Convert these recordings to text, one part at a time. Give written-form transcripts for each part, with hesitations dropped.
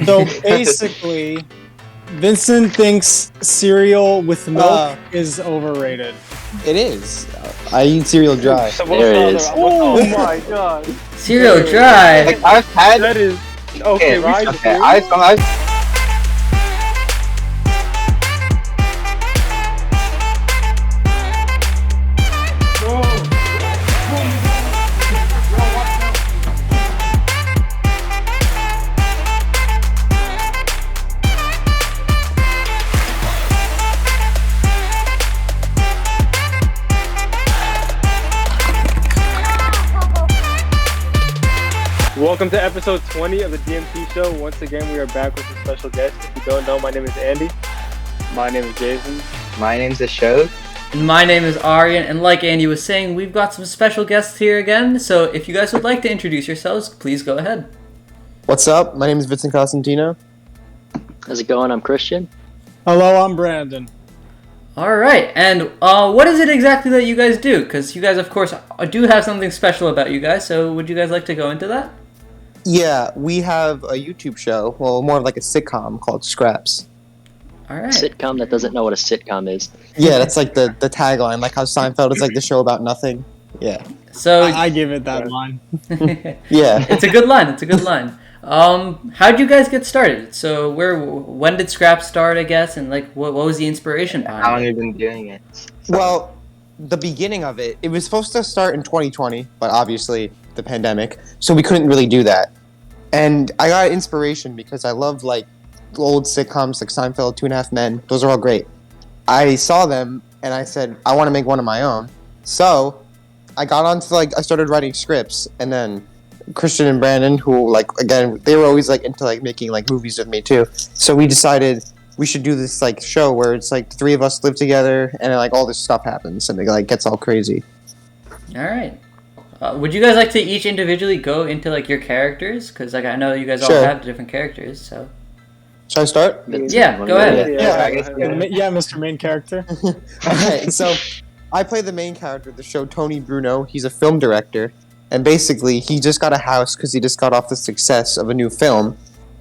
So basically, Vincent thinks cereal with milk is overrated. It is. I eat cereal dry. So There it is. Oh my god. Cereal dry. Like, I've had. That is okay. Right? Okay, I've Welcome to episode 20 of the DMT show. Once again, we are back with a special guest. If you don't know, my name is Andy. My name is Jason. My name's Ashok. And my name is Aryan, and like Andy was saying, we've got some special guests here again, so if you guys would like to introduce yourselves, please go ahead. What's up? My name is Vincent Costantino. How's it going? I'm Christian. Hello, I'm Brandon. Alright, and what is it exactly that you guys do? Because you guys, of course, do have something special about you guys, so would you guys like to go into that? Yeah, we have a YouTube show, well, more of like a sitcom called Scraps. Alright. Sitcom that doesn't know what a sitcom is. Yeah, that's like the tagline, like how Seinfeld is like the show about nothing. Yeah. So, I give it that line. Yeah. it's a good line, it's a good line. How'd you guys get started? So, when did Scraps start, I guess, and like, what was the inspiration behind How long it? have you been doing it? Well, the beginning of it was supposed to start in 2020, but obviously the pandemic, so we couldn't really do that. And I got inspiration because I love like old sitcoms like Seinfeld, Two and a Half Men. Those are all great. I saw them and I said, I want to make one of my own. So I got onto I started writing scripts, and then Christian and Brandon, who like, again, they were always like into like making like movies with me too. So we decided we should do this like show where it's like the three of us live together and like all this stuff happens and it like gets all crazy. Alright. Would you guys like to each individually go into like your characters? Because like I know you guys all Sure. have different characters, so. Should I start? Yeah, go ahead. Yeah, Mr. Main Character. Okay, so I play the main character of the show, Tony Bruno. He's a film director, and basically he just got a house because he just got off the success of a new film.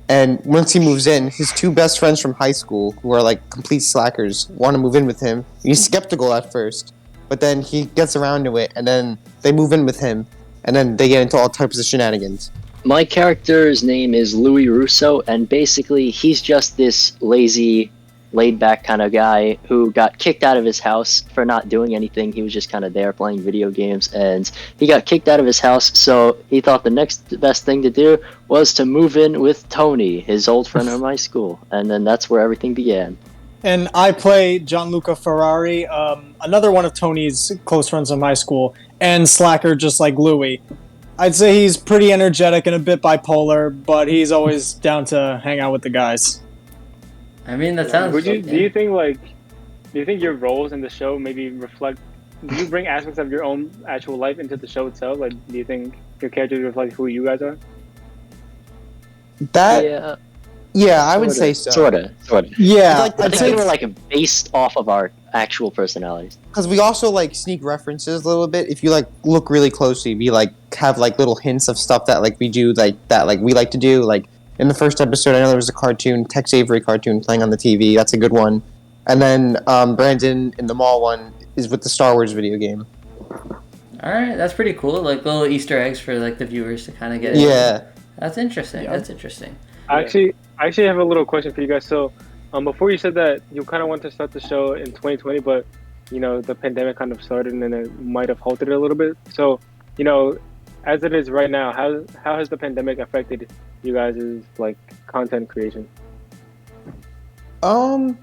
And once he moves in, his two best friends from high school, who are like complete slackers, want to move in with him. He's skeptical at first, but then he gets around to it, and then they move in with him, and then they get into all types of shenanigans. My character's name is Louis Russo, and basically he's just this lazy, laid-back kind of guy who got kicked out of his house for not doing anything. He was just kind of there playing video games, and he got kicked out of his house, so he thought the next best thing to do was to move in with Tony, his old friend from high school, and then that's where everything began. And I play Gianluca Ferrari, another one of Tony's close friends from high school, and slacker just like Louis. I'd say he's pretty energetic and a bit bipolar, but he's always down to hang out with the guys. I mean, that sounds. Do you think your roles in the show maybe reflect? Do you bring aspects of your own actual life into the show itself? Like, do you think your characters reflect who you guys are? That yeah, I would say so. Sorta. Yeah, Like, I I'd think say they were like based off of our actual personalities. because we also like sneak references a little bit. If you like look really closely, we like have like little hints of stuff that like we do like that like we like to do. Like in the first episode, I know there was a cartoon, Tex Avery cartoon playing on the TV. That's a good one. And then Brandon in the mall one is with the Star Wars video game. Alright, that's pretty cool. Like little Easter eggs for like the viewers to kind of get Yeah. That's interesting. Yeah. That's interesting. I actually have a little question for you guys. So, before you said that you kind of want to start the show in 2020, but you know the pandemic kind of started and it might have halted it a little bit. So, you know, as it is right now, how has the pandemic affected you guys' like content creation? I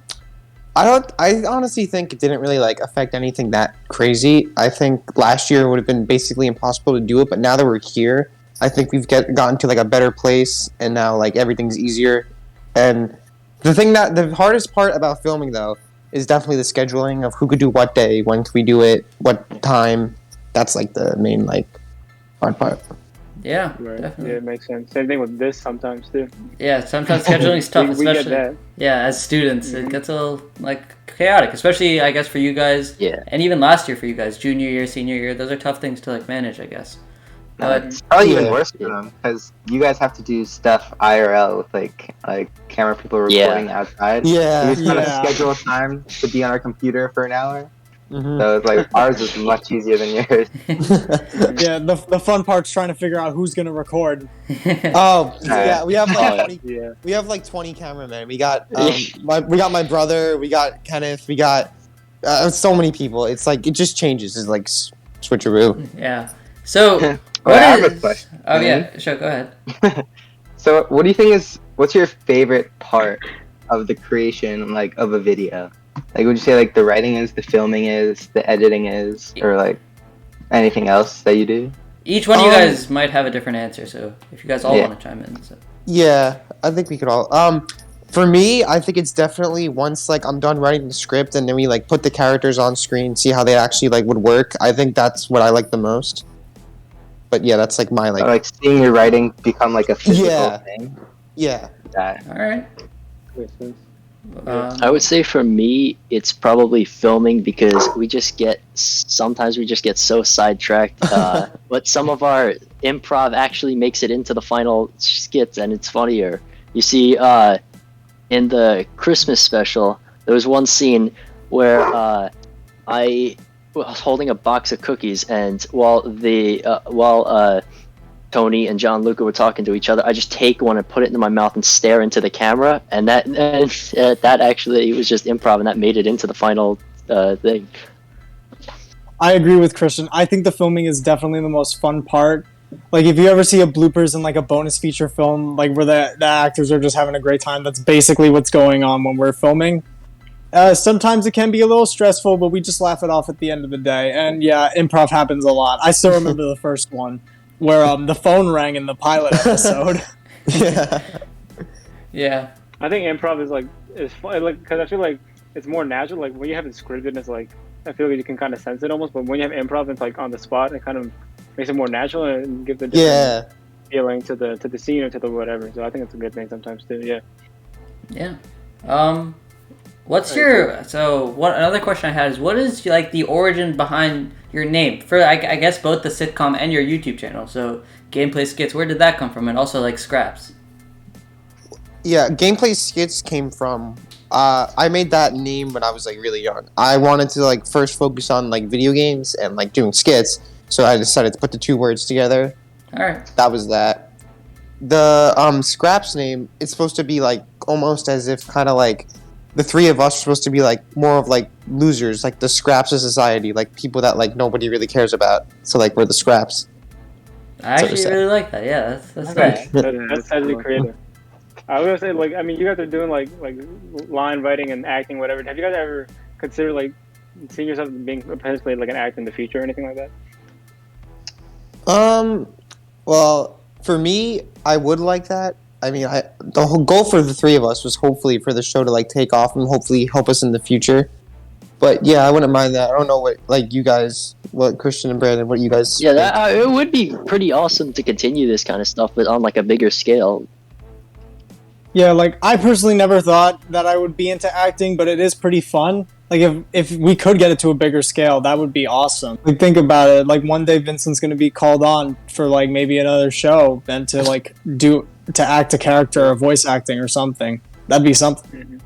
honestly think it didn't really like affect anything that crazy. I think last year would have been basically impossible to do it, but now that we're here, I think we've gotten to like a better place, and now like everything's easier. And the hardest part about filming though is definitely the scheduling of who could do what day, when can we do it, what time. That's like the main like hard part. Yeah, Right. definitely. Yeah, it makes sense. Same thing with this sometimes too. Yeah, sometimes scheduling is tough, We get especially that. yeah, as students, it gets a little like chaotic, especially I guess for you guys. Yeah. And even last year for you guys, junior year, senior year, those are tough things to like manage, I guess. But It's probably even Yeah. worse for them because you guys have to do stuff IRL with like camera people recording outside. Yeah. We just gotta Yeah. schedule a time to be on our computer for an hour. Mhm. So it's like ours is much easier than yours. Yeah, the fun part's trying to figure out who's gonna record. Oh yeah, we have like Oh, 20, Yeah. we have like 20 cameramen. We got we got my brother. We got Kenneth. We got so many people. It's like it just changes. It's like switcheroo. yeah. So Well, what I have a is? question. Oh yeah, sure. Go ahead. So, what do you think is what's your favorite part of the creation like of a video? Like, would you say like the writing is, the filming is, the editing is, or like anything else that you do? Each one of you guys might have a different answer, so if you guys all Yeah. want to chime in. So. Yeah, I think we could all. For me, I think it's definitely once like I'm done writing the script and then we like put the characters on screen, see how they actually like would work. I think that's what I like the most. But yeah, that's like my Or, like. like seeing your writing become like a physical Yeah. thing. Yeah. That All right. Makes sense. I would say for me, it's probably filming because sometimes we just get so sidetracked. But some of our improv actually makes it into the final skits, and it's funnier. You see, in the Christmas special, there was one scene where I was holding a box of cookies, and while Tony and John Luca were talking to each other, I just take one and put it into my mouth and stare into the camera, and that actually was just improv, and that made it into the final thing. I agree with Christian. I think the filming is definitely the most fun part. Like if you ever see a bloopers in like a bonus feature film, like where the actors are just having a great time, that's basically what's going on when we're filming. Sometimes it can be a little stressful, but we just laugh it off at the end of the day. And yeah, improv happens a lot. I still remember the first one where the phone rang in the pilot episode. Yeah. Yeah. I think improv is fun, like because I feel like it's more natural. Like when you have it scripted, it's like I feel like you can kind of sense it almost. But when you have improv, it's like on the spot. It kind of makes it more natural and gives a different Yeah. feeling to the scene or to the whatever. So I think it's a good thing sometimes too. Yeah. Yeah. What's your another question I had is what is like the origin behind your name for I guess both the sitcom and your YouTube channel? So gameplay skits, where did that come from? And also like scraps. Yeah, gameplay skits came from. I made that name when I was like really young. I wanted to like first focus on like video games and like doing skits, so I decided to put the two words together. All right. That was that. The scraps name, it's supposed to be like almost as if kind of like the three of us are supposed to be like more of like losers, like the scraps of society, like people that like nobody really cares about. So like we're the scraps. I So to actually say. really like that. Yeah, that's Okay. nice. That's actually creative. I was gonna say, like, I mean, you guys are doing like line writing and acting, whatever. Have you guys ever considered like seeing yourself being potentially like an actor in the future or anything like that? Well, for me, I would like that. I mean, the whole goal for the three of us was hopefully for the show to like take off and hopefully help us in the future. But yeah, I wouldn't mind that. I don't know what like you guys, what Christian and Brandon, what you guys. Yeah, think. it would be pretty awesome to continue this kind of stuff, but on like a bigger scale. Yeah, like I personally never thought that I would be into acting, but it is pretty fun. Like if we could get it to a bigger scale, that would be awesome. Like think about it. Like one day Vincent's gonna be called on for like maybe another show and to like act a character or voice acting or something. That'd be something.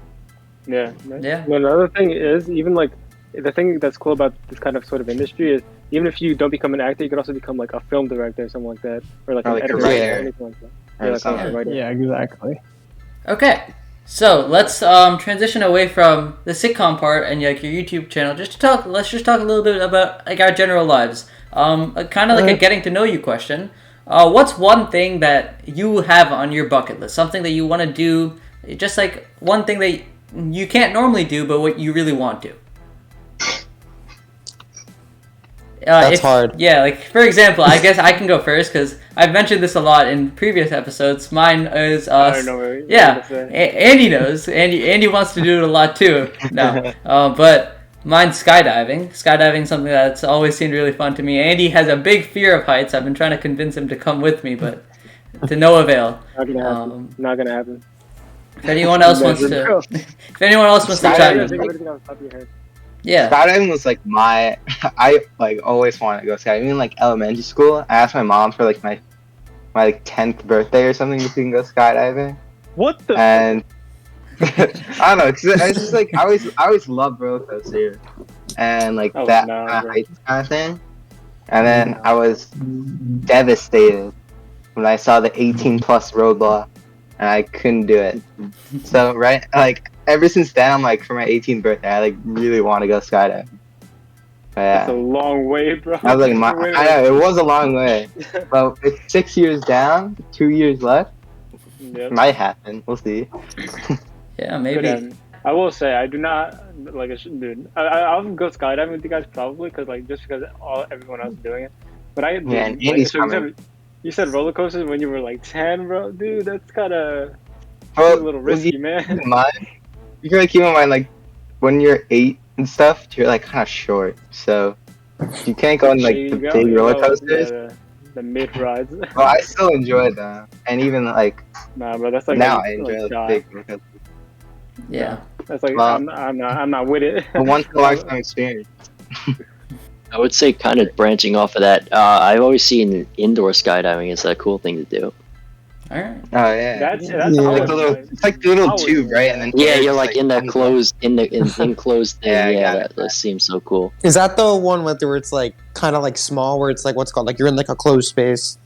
Yeah. Yeah. Well, another thing is even like the thing that's cool about this kind of sort of industry is even if you don't become an actor, you could also become like a film director or something like that, or like Or an like a editor writer. or anything like that. Or Yeah, like something. a writer. Yeah, exactly. Okay, so let's transition away from the sitcom part and like your YouTube channel. Let's just talk a little bit about like our general lives. Kind of like a getting to know you question. What's one thing that you have on your bucket list? Something that you want to do, just like one thing that you can't normally do, but what you really want to. That's hard. Yeah, like for example, I guess I can go first because I've mentioned this a lot in previous episodes. Mine is I don't know where yeah, to say. Andy knows. Andy wants to do it a lot too. No, but mine's skydiving. Skydiving is something that's always seemed really fun to me. Andy has a big fear of heights. I've been trying to convince him to come with me, but to no avail. Not gonna happen. Not gonna happen. If anyone else wants to, if anyone else wants to chime I don't in, think of anything off the top of your head. Yeah. skydiving was like I like always wanted to go skydiving. Even like elementary school, I asked my mom for like my like 10th birthday or something if we can go skydiving. What the? And I don't know, cause it's just like I always loved roller coasters and like Oh, that nah, kind of bro. heights kind of thing. And then I was devastated when I saw the 18 plus roadblock, and I couldn't do it. So right, like ever since then, I'm like for my 18th birthday, I like really want to go skydiving. But That's a yeah, long way, bro. I was like, Wait, I know it was a long way, but it's 6 years down, 2 years left. Yep. Might happen. We'll see. Yeah, Good maybe. end. I will say I do not like. Dude, I'll go skydiving with you guys probably because like just because everyone else is doing it. But I dude, Yeah, and like, Andy's so coming. you said roller coasters when you were like 10, bro. Dude, that's kind of Well, a little risky, keep man. in mind, you gotta keep in mind, like when you're 8 and stuff, you're like kind of short, so you can't go on like There you the go. big You roller know, coasters. yeah, the mid rides. Well, I still enjoy them, and even like Nah, bro, that's like now like, I enjoy like the die. big roller coasters. Yeah. That's like Well, I'm not with it. a once in a lifetime experience. I would say kind of branching off of that. I've always seen indoor skydiving as a cool thing to do. All right. Oh yeah, That's Yeah. it's how like it the little, was. it's like the little I would tube, do right? that. And then Yeah, air you're just, like in that comes up. closed enclosed thing. Yeah, I Yeah, got it. that seems so cool. Is that the one where it's like kind of like small, where it's like what's it called, like you're in like a closed space?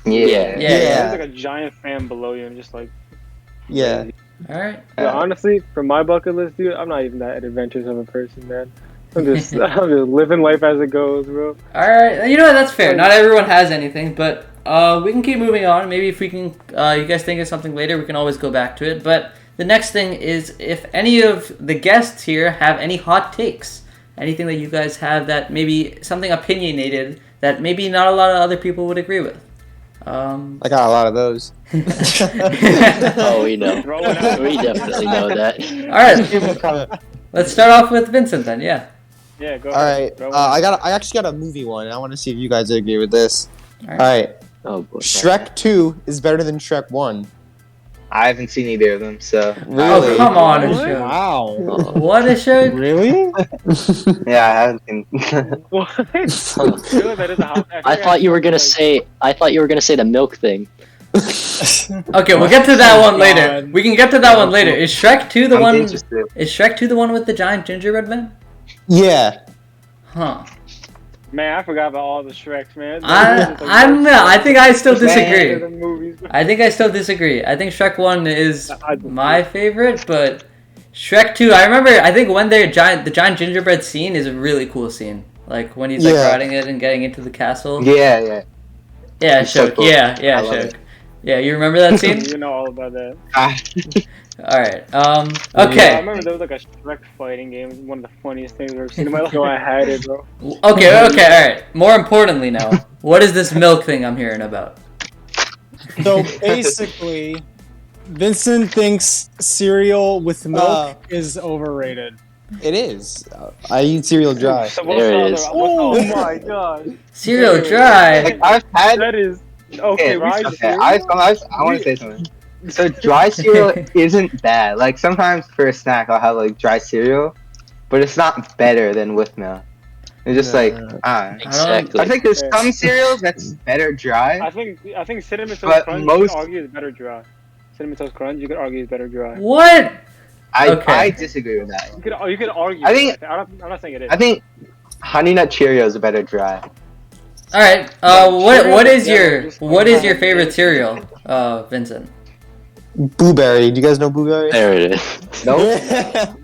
Yeah. Yeah. There's like a giant fan below you and just like. Yeah. crazy. All right. But honestly, for my bucket list, dude, I'm not even that adventurous of a person, man. I'm just living life as it goes, bro. All right. You know what? That's fair. Not everyone has anything, but we can keep moving on. Maybe if we can, you guys think of something later, we can always go back to it. But the next thing is if any of the guests here have any hot takes, anything that you guys have that maybe something opinionated that maybe not a lot of other people would agree with. I got a lot of those. Oh, we know. Throw it out. We definitely know that. All right. Let's start off with Vincent then. Yeah. Yeah, go All ahead. right. Throw it I actually got a movie one. I want to see if you guys agree with this. All All right. right. Oh boy. Shrek 2 is better than Shrek 1. I haven't seen either of them, so Oh, come on, What? Ashok. Wow. Oh. What, Ashok? Really? yeah, I haven't seen. What? Really, that is a hot. I thought you were gonna say the milk thing. Okay, we'll get to that one later. God. We can get to that one later. Is Shrek 2 the I'm one? interested. Is Shrek 2 the one with the giant gingerbread man? Yeah. Huh. Man, I forgot about all the Shreks, man. I think I still disagree. The movies. I think I still disagree. I think Shrek 1 is my favorite, but Shrek 2, I think when the giant gingerbread scene is a really cool scene. Like when he's like Yeah. riding it and getting into the castle. Yeah, yeah. Yeah, It's so Ashok. cool. Yeah, I love Ashok. it. Yeah, you remember that scene? You know all about that. Ah, Alright. Yeah, I Okay. remember there was like a Shrek fighting game. It was one of the funniest things I've ever seen in my life. So I had it, bro. Okay, alright. More importantly now, what is this milk thing I'm hearing about? So basically, Vincent thinks cereal with milk is overrated. It is. I eat cereal dry. So There it is. Oh my god. Cereal dry. like I've had. That is okay. Okay, Right? I want to say something. So dry cereal isn't bad. Like sometimes for a snack, I'll have like dry cereal, but it's not better than with milk. It's just like Exactly. I think there's some cereals that's better dry. I think cinnamon toast But crunch. You most- could argue is better dry. Cinnamon toast crunch. You could argue is better dry. What? Okay. I disagree with that. You could argue. I think- I'm not saying it is. I think Honey Nut Cheerios are better dry. Alright, what is cereal your just- favorite cereal, Vincent? Blueberry. Do you guys know blueberry? There it is. Nope.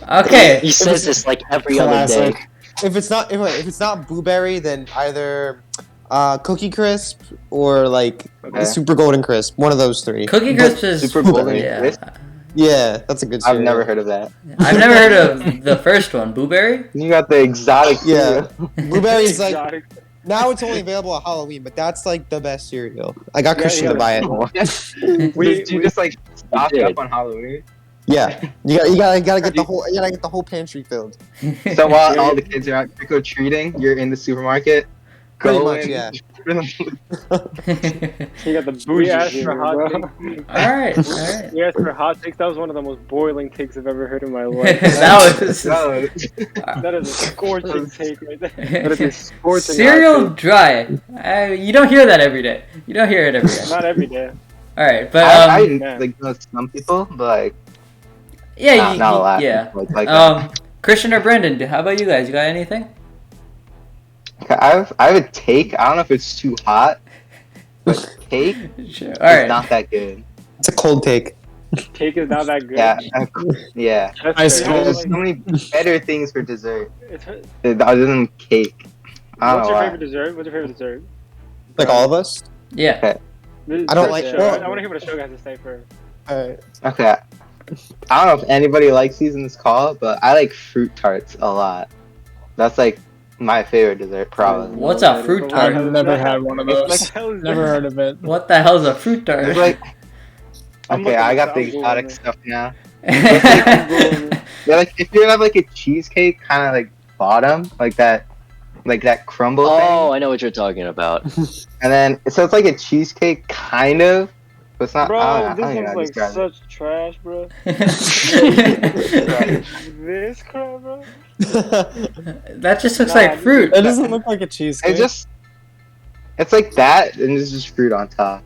Okay. He says this like every other day. Classic. If it's not blueberry, then either Cookie Crisp or like Okay. Super Golden Crisp. One of those three. Cookie Crisp is Super Golden yeah. Crisp? Yeah, that's a good cereal. I've never heard of that. I've never heard of the first one, Blueberry. You got the exotic Yeah. cereal. Blueberry is like Exotic. now it's only available at Halloween, but that's like the best cereal. I got Yeah, Christian yeah. to buy it. You just like stock did. up on Halloween. Yeah, you gotta get the whole pantry filled. So while all the kids are out trick or treating, you're in the supermarket. Pretty go much, in. yeah. You got the We bougie uh, asked here, for hot bro. takes. All right, all right. We asked for hot takes. That was one of the most boiling takes I've ever heard in my life. That was No, That is a scorching take right there. That is a scorching cereal hot dry. You don't hear that every day. You don't hear it every take. day. Not every day. All right, but I yeah. like know some people, but like yeah, not a lot. yeah. Like that. Christian or Brandon, how about you guys? You got anything? Okay, I have a take. I don't know if it's too hot, but take Sure. All is right. not that good. It's a cold take. Cake is not that good. Yeah, yeah. That's I fair. There's suppose. so many better things for dessert It's- other than cake. I don't What's know your why. favorite dessert? What's your favorite dessert? Like all of us. Yeah. I don't like- Show. well- I want to hear what a show has to say first. Alright. Okay. I don't know if anybody likes these in this call, but I like fruit tarts a lot. That's like my favorite dessert, probably. What's a fruit But tart? what I've never the hell- had one of It's those. What the hell is Never that? heard of it. What the hell's a fruit tart? It's like I'm okay, looking I this got up. the I'm Googling exotic it. stuff now. Googling Yeah, like if you have like a cheesecake kind of like bottom, like that crumble Oh, thing, I know what you're talking about. and then so it's like a cheesecake kind of, but it's not. Bro, I don't this even know how to one's like describe it. such trash, bro. This crap, bro. That just looks Nah, like fruit. It doesn't look like a cheesecake. It's like that, and there's just fruit on top.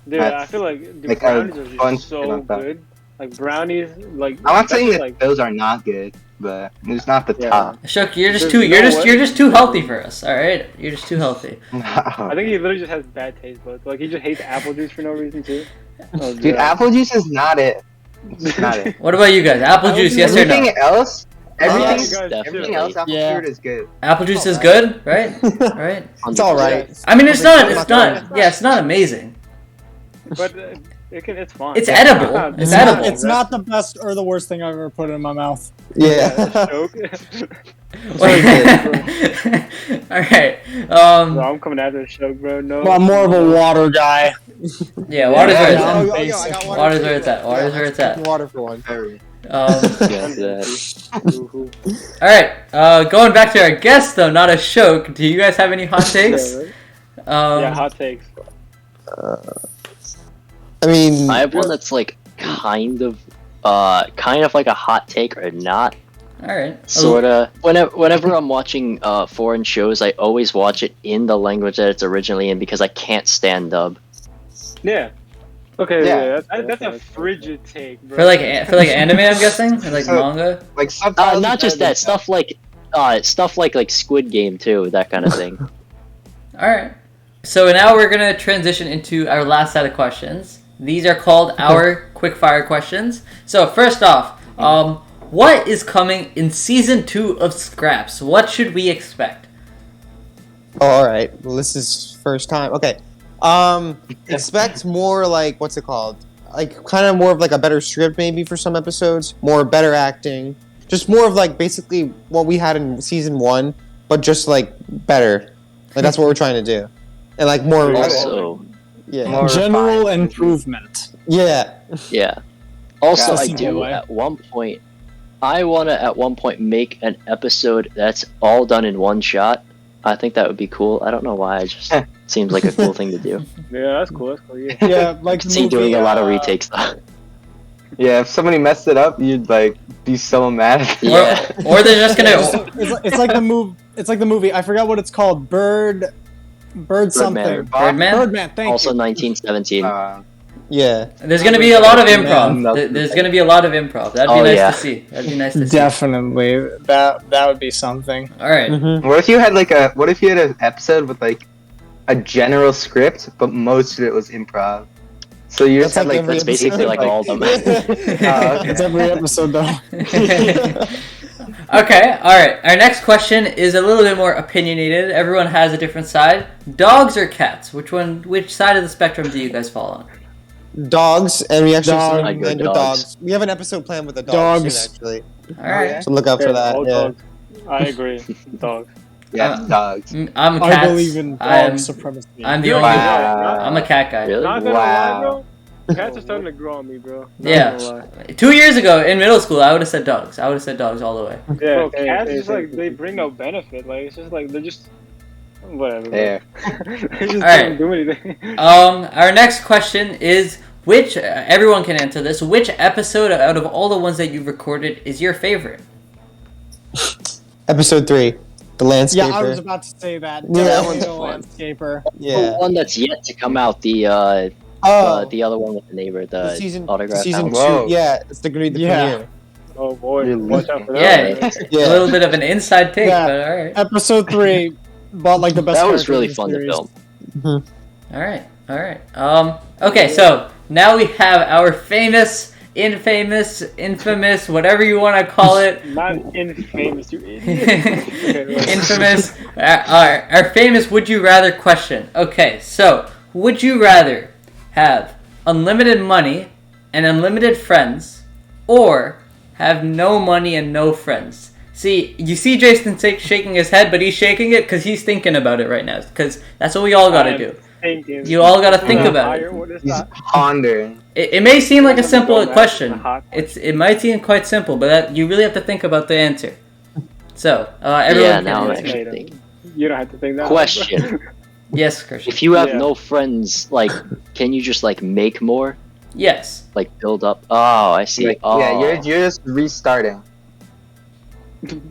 Dude, I That's feel like the like a brownies are fun just so shit on top. good. Like brownies, like I'm not saying especially, that like those are not good, but it's not the Yeah. top. Shook, you're just There's too no way. you're just too healthy for us. All right, you're just too healthy. I think he literally just has bad taste buds. Like he just hates apple juice for no reason too. Oh, Dude, God. apple juice is not it. It's not it. What about you guys? Apple juice, yes or Everything no? else, everything, Yes, everything else, apple Yeah. fruit is good. Apple juice is good, right? Right. It's all right. I mean, it's not. It's Yeah. not. Yeah, it's not amazing. But it's fine. It's edible. not- It's Not- edible. It's not the best or the worst thing I've ever put in my mouth. Yeah. Joke. All right. Bro, I'm coming after the show, bro. No. Well, I'm more of a water guy. Yeah, water's Yeah, where yeah. it's at. Oh, I yo, got basic. water Water's too. where it's at. Water's where it's at. Water for one. Yes, that. Ooh, All right. Going back to our guest though, not a shoke. Do you guys have any hot takes? yeah, right? Um, Yeah, hot takes. I mean, I have one that's like kind of like a hot take or not. All right. Sorta. Whenever I'm watching foreign shows, I always watch it in the language that it's originally in because I can't stand dub. Yeah. Okay, Yeah. yeah, that's a frigid take, bro. For like anime, I'm guessing, or like So- manga. Like subtitles. Not just that stuff like Squid Game too, that kind of thing. All right. So now we're gonna transition into our last set of questions. These are called our quickfire questions. So first off, what is coming in season 2 of Scraps? What should we expect? oh, all right. Well, this is first time. Okay. Expect more like what's it called? Like kind of more of like a better script maybe for some episodes. More better acting. Just more of like basically what we had in season 1, but just like better. Like that's what we're trying to do. And like more. Also, Yeah. More General refined. improvement. Yeah. yeah. Also, That's I a simple do way. at one point. I want to at one point make an episode that's all done in one shot. I think that would be cool. I don't know why. It just seems like a cool thing to do. Yeah, that's cool. That's cool. Yeah. Yeah, like the See, movie, doing a lot of retakes though. Yeah, if somebody messed it up, you'd like be so mad. Yeah. Or they're just gonna. It's like the movie. It's like the movie. I forgot what it's called. Bird something. Birdman. Birdman. Thank Also, you. 1917. Yeah. There's gonna be a lot of Man, improv. that's- There's gonna be a lot of improv. That'd be Oh, nice yeah. to see. That'd be nice to see. Definitely. That would be something. All right. Mm-hmm. What if you had what if you had an episode with like a general script, but most of it was improv? So you just That's had like like every That's basically like all of them. okay. It's every episode though. Okay, alright. Our next question is a little bit more opinionated. Everyone has a different side. Dogs or cats? Which side of the spectrum do you guys fall on? Dogs, and we actually Dogs. have I something go planned with dogs. dogs. We have an episode planned with the dogs, Dogs. soon, actually. Alright. So look out for Okay, that. all Yeah. dogs. I agree. Dogs. Yeah, dogs. I'm a I cat. believe in I'm, dog supremacy. I'm the You only Wow. I'm a cat guy. Really? Not gonna Wow. lie, bro. Cats are starting to grow on me, bro. Not Yeah. gonna lie. 2 years ago in middle school, I would have said dogs. I would have said dogs all the way. Bro, Yeah, cats just like they bring no benefit. Like it's just like they're just Whatever. There. They just Alright. don't do anything. Our next question is which everyone can answer this. Which episode out of all the ones that you've recorded is your favorite? Episode 3, the landscaper. Yeah, I was about to say that. Yeah, that Definitely one's the landscaper. The Yeah. one that's yet to come out, the other one with the neighbor, the season autograph. season album. 2. Whoa. Yeah, it's the Yeah. premiere. Oh boy, Really? watch out for Yeah. that. A Yeah. little bit of an inside take, Yeah. but alright. Episode 3 bought like the best. That was characters really in the fun to series. film. Alright. Okay, so now we have our famous, infamous, whatever you want to call it. Not infamous, you idiot. Okay, Infamous, our famous would you rather question. Okay, so would you rather have unlimited money and unlimited friends, or have no money and no friends? See, you see Jason shaking his head, but he's shaking it because he's thinking about it right now. Because that's what we all gotta do. Thinking. You all gotta think Yeah. about it. What is He's that? pondering. It may seem like a Don't simple go back to question. the hot one. It might seem quite simple, but you really have to think about the answer. So, everyone Yeah, can now I'm answer. actually Later. thinking. You don't have to think that. Question. Yes, Christian. If you have Yeah. no friends, like, can you just like make more, Yes. like build up? Oh, I see. Like, Oh, yeah, you're just restarting.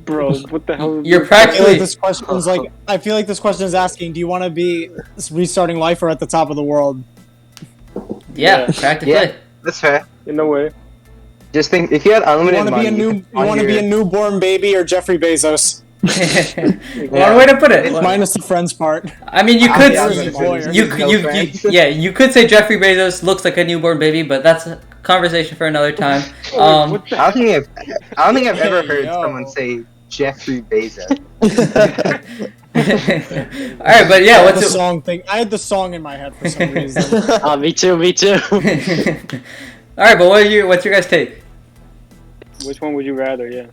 Bro, what the hell? You're I feel practically- like this question's like. I feel like this question is asking: do you want to be restarting life or at the top of the world? Yeah, Yeah. practically. Yeah. That's fair. In no way. Just think, if you had You unlimited want to money, be a new? could You want to fund be a your- newborn baby or Jeffrey Bezos? One way to put it. Minus the friends part. I mean, you I could. mean, I was gonna gonna say, say, You, there's no you, friends. yeah, you could say Jeffrey Bezos looks like a newborn baby, but that's a conversation for another time. What the I don't think I've ever heard Yo. someone say Jeffrey Bezos. All right, but yeah, I had what's the it? song thing? I had the song in my head for some reason. me too. Me too. All right, but what's your guys' take? Which one would you rather? Yeah.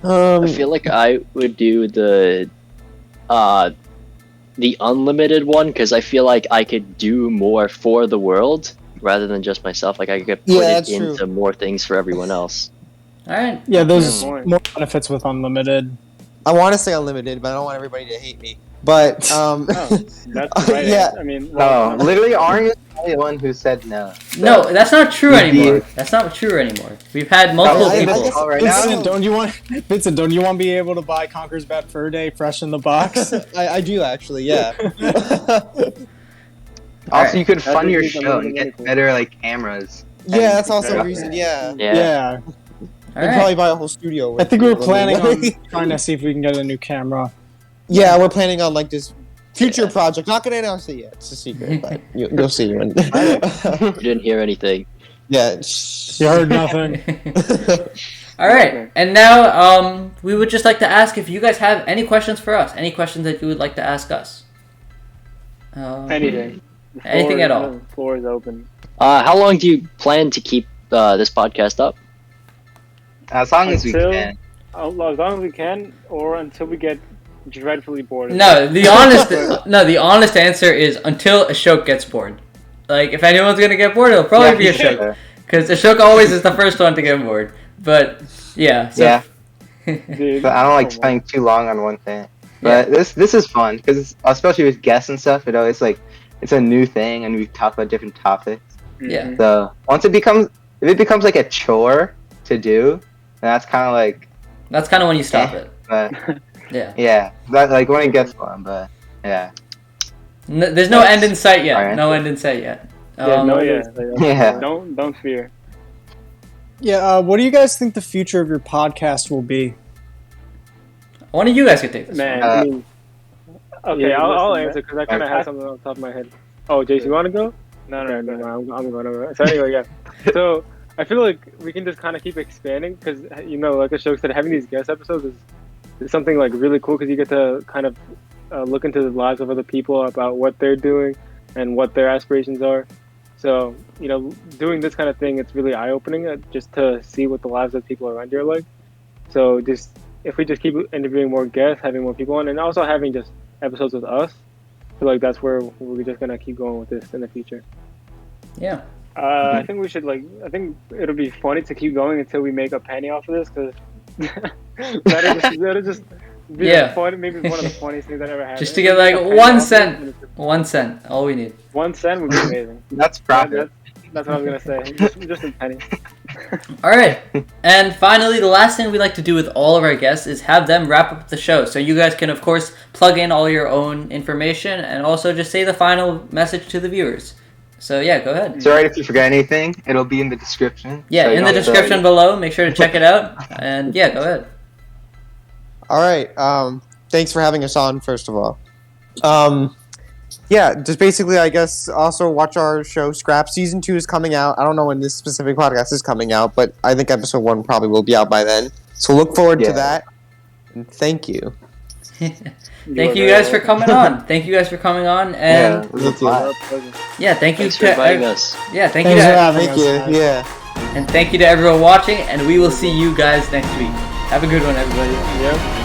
I feel like I would do the unlimited one because I feel like I could do more for the world rather than just myself. Like I could put Yeah, it that's into true. more things for everyone else. All right. Yeah, there's Good more benefits with unlimited. I want to say unlimited, but I don't want everybody to hate me. But Oh, that's right. Yeah. I mean, No, literally, Arnie is the only one who said no. No, that's not true You'd anymore. be- That's not true anymore. We've had multiple I people. guess- All right, now- Vincent, don't you want to be able to buy Conker's Bad Fur Day fresh in the box? I do actually, yeah. Also, you could That's fund your what you show can and do. get better like cameras. Yeah, that's also Yeah. a reason. Yeah, Yeah. Yeah. All I'd right. probably buy a whole studio. I think we were with planning on money. trying to see if we can get a new camera. Yeah, we're planning on like this future project. Not gonna announce it yet. It's a secret, but you'll see when. You didn't hear anything. Yeah. You heard nothing. All right, and now we would just like to ask if you guys have any questions for us. Any questions that you would like to ask us? anything. The Anything floor at is- all. The floor is open. How long do you plan to keep this podcast up? As long as we Until- can. As long as we can, or until we get dreadfully bored. No, the honest answer is until Ashok gets bored. Like if anyone's gonna get bored, it'll probably be Ashok, Yeah. because Ashok always is the first one to get bored. But yeah, so, Yeah. Dude, But I don't like come on. spending too long on one thing. But this is fun because especially with guests and stuff, it always like it's a new thing and we talk about different topics. Yeah. Mhm. So once if it becomes like a chore to do, then that's kind of like, that's kind of when you stop it. but Yeah, yeah, that like when it gets fun. But yeah, There's no end in sight yet. Alright. No end in sight yet. Yeah, no, yeah. Yeah. Don't fear. Yeah, what do you guys think the future of your podcast will be? One of you guys could take this. Man, Uh, I mean, okay, yeah, I'll listen, answer because I kind of Okay. had something on top of my head. Oh, Jason, you want to go? No, I'm going. So anyway, yeah. So I feel like we can just kind of keep expanding because like a show said, having these guest episodes is something like really cool because you get to kind of look into the lives of other people about what they're doing and what their aspirations are. So doing this kind of thing, it's really eye-opening just to see what the lives of people around you are like. So just if we just keep interviewing more guests, having more people on, and also having just episodes with us, I feel like that's where we're just gonna keep going with this in the future. Yeah. I think we should I think it'll be funny to keep going until we make a penny off of this, because that'll just Yeah. Maybe one of the funniest things that ever happened. Just to get like 1 cent. 1 cent. All we need. 1 cent would be amazing. That's profit. That's what I was gonna say. Just a penny. All right. And finally, the last thing we like to do with all of our guests is have them wrap up the show. So you guys can, of course, plug in all your own information and also just say the final message to the viewers. So yeah, go ahead. It's alright if you forget anything. It'll be in the description. Yeah, So you in the don't have to- description below. Make sure to check it out. And yeah, go ahead. All right. Thanks for having us on, first of all. Yeah, just basically, I guess, also watch our show, Scrap. Season 2 is coming out. I don't know when this specific podcast is coming out, but I think episode 1 probably will be out by then. So look forward to that. And thank you. Thank you guys for coming on. Thank you guys for coming on. And me too. yeah, thank you Thanks for inviting us. Yeah, thank you Thanks for to, having Thank us, you. guys. Yeah. and thank you to everyone watching, and we will see you guys next week. Have a good one, everybody. Yep.